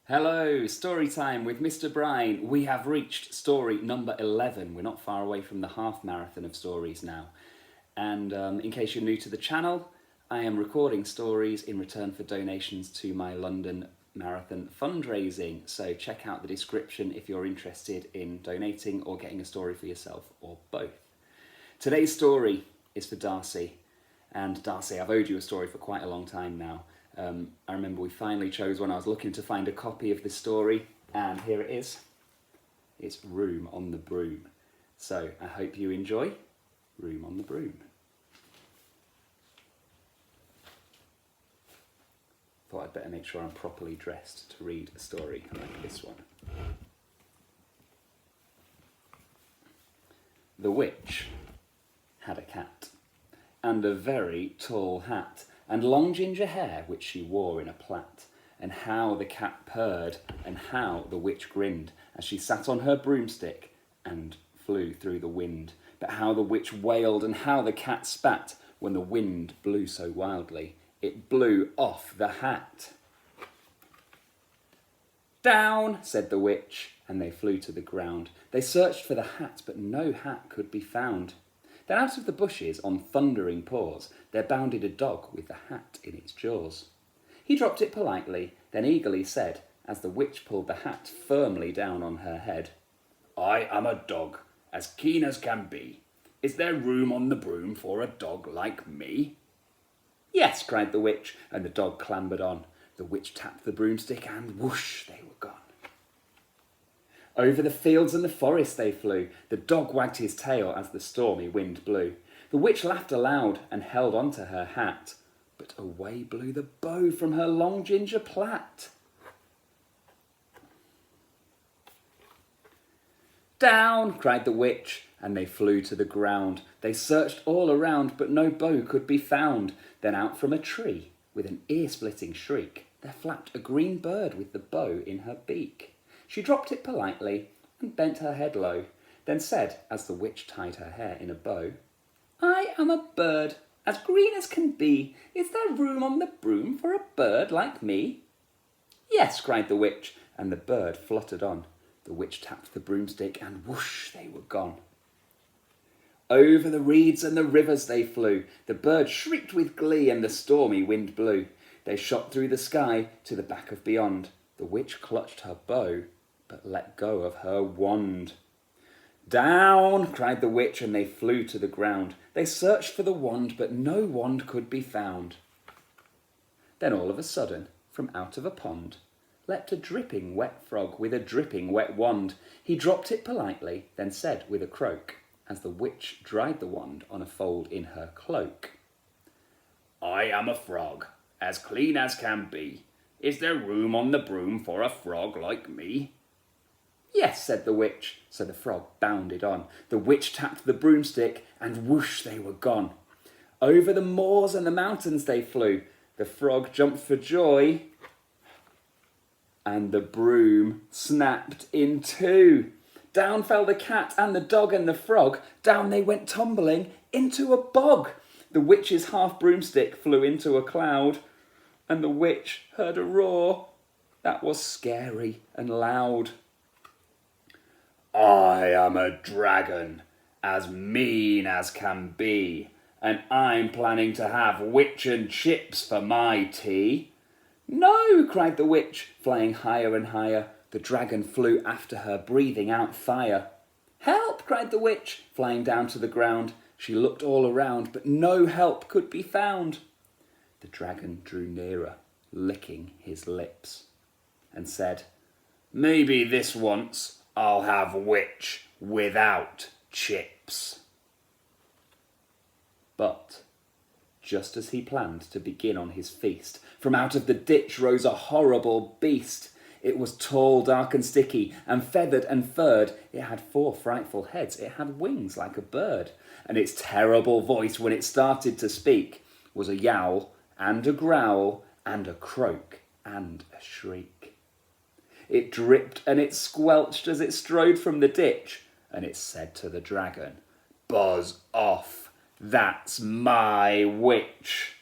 Hello, story time with Mr. Brine. We have reached story number 11. We're not far away from the half marathon of stories now. And in case you're new to the channel, I am recording stories in return for donations to my London Marathon fundraising. So check out the description if you're interested in donating or getting a story for yourself, or both. Today's story is for Darcy. And Darcy, I've owed you a story for quite a long time now. I remember we finally chose one. I was looking to find a copy of this story, and here it is. It's Room on the Broom. So I hope you enjoy Room on the Broom. Thought I'd better make sure I'm properly dressed to read a story like this one. The witch had a cat, and a very tall hat, and long ginger hair which she wore in a plait. And how the cat purred, and how the witch grinned, as she sat on her broomstick and flew through the wind. But how the witch wailed, and how the cat spat, when the wind blew so wildly, it blew off the hat. "Down," said the witch, and they flew to the ground. They searched for the hat, but no hat could be found. Then out of the bushes, on thundering paws, there bounded a dog with the hat in its jaws. He dropped it politely, then eagerly said, as the witch pulled the hat firmly down on her head, "I am a dog, as keen as can be. Is there room on the broom for a dog like me?" "Yes," cried the witch, and the dog clambered on. The witch tapped the broomstick, and whoosh, they were gone. Over the fields and the forest they flew. The dog wagged his tail as the stormy wind blew. The witch laughed aloud and held on to her hat, but away blew the bow from her long ginger plait. "Down," cried the witch, and they flew to the ground. They searched all around, but no bow could be found. Then out from a tree, with an ear-splitting shriek, there flapped a green bird with the bow in her beak. She dropped it politely and bent her head low, then said, as the witch tied her hair in a bow, "I am a bird, as green as can be. Is there room on the broom for a bird like me?" "Yes," cried the witch, and the bird fluttered on. The witch tapped the broomstick, and whoosh, they were gone. Over the reeds and the rivers they flew. The bird shrieked with glee, and the stormy wind blew. They shot through the sky to the back of beyond. The witch clutched her bow, but let go of her wand. "Down," cried the witch, and they flew to the ground. They searched for the wand, but no wand could be found. Then all of a sudden, from out of a pond, leapt a dripping wet frog with a dripping wet wand. He dropped it politely, then said with a croak, as the witch dried the wand on a fold in her cloak, "I am a frog, as clean as can be. Is there room on the broom for a frog like me?" "Yes," said the witch, so the frog bounded on. The witch tapped the broomstick, and whoosh, they were gone. Over the moors and the mountains they flew. The frog jumped for joy, and the broom snapped in two. Down fell the cat and the dog and the frog. Down they went tumbling into a bog. The witch's half broomstick flew into a cloud, and the witch heard a roar that was scary and loud. "I am a dragon, as mean as can be, and I'm planning to have witch and chips for my tea." "No," cried the witch, flying higher and higher. The dragon flew after her, breathing out fire. "Help!" cried the witch, flying down to the ground. She looked all around, but no help could be found. The dragon drew nearer, licking his lips, and said, "Maybe this once I'll have witch without chips." But just as he planned to begin on his feast, from out of the ditch rose a horrible beast. It was tall, dark and sticky, and feathered and furred. It had 4 frightful heads. It had wings like a bird. And its terrible voice, when it started to speak, was a yowl and a growl and a croak and a shriek. It dripped and it squelched as it strode from the ditch, and it said to the dragon, "Buzz off, that's my witch."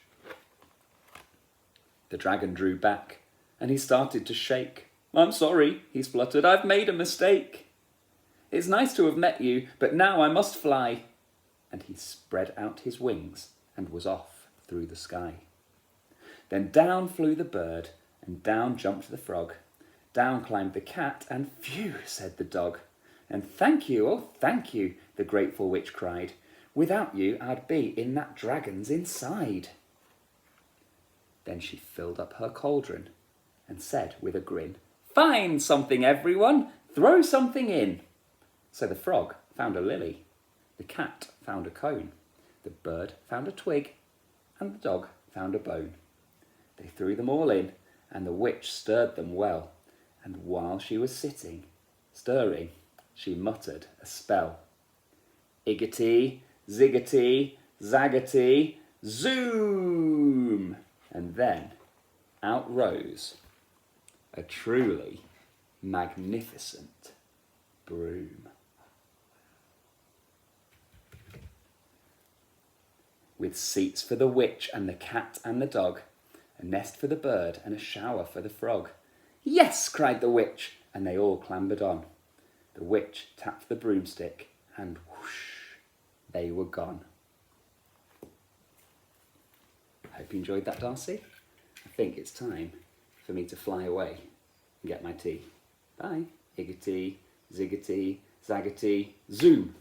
The dragon drew back, and he started to shake I'm sorry, he spluttered. I've made a mistake. It's nice to have met you, but now I must fly. And he spread out his wings and was off through the sky. Then down flew the bird, and down jumped the frog. Down climbed the cat, and phew, said the dog. And thank you, oh thank you, the grateful witch cried. Without you, I'd be in that dragon's inside. Then she filled up her cauldron and said with a grin, Find something, everyone, throw something in. So the frog found a lily, the cat found a cone, the bird found a twig, and the dog found a bone. They threw them all in, and the witch stirred them well, and while she was stirring, she muttered a spell. Iggity, ziggity, zaggity, zoom! And then out rose a truly magnificent broom. With seats for the witch and the cat and the dog, a nest for the bird and a shower for the frog. Yes, cried the witch, and they all clambered on. The witch tapped the broomstick, and whoosh, they were gone. I hope you enjoyed that, Darcy. I think it's time for me to fly away and get my tea. Bye. Higgity, ziggity, zaggity, zoom.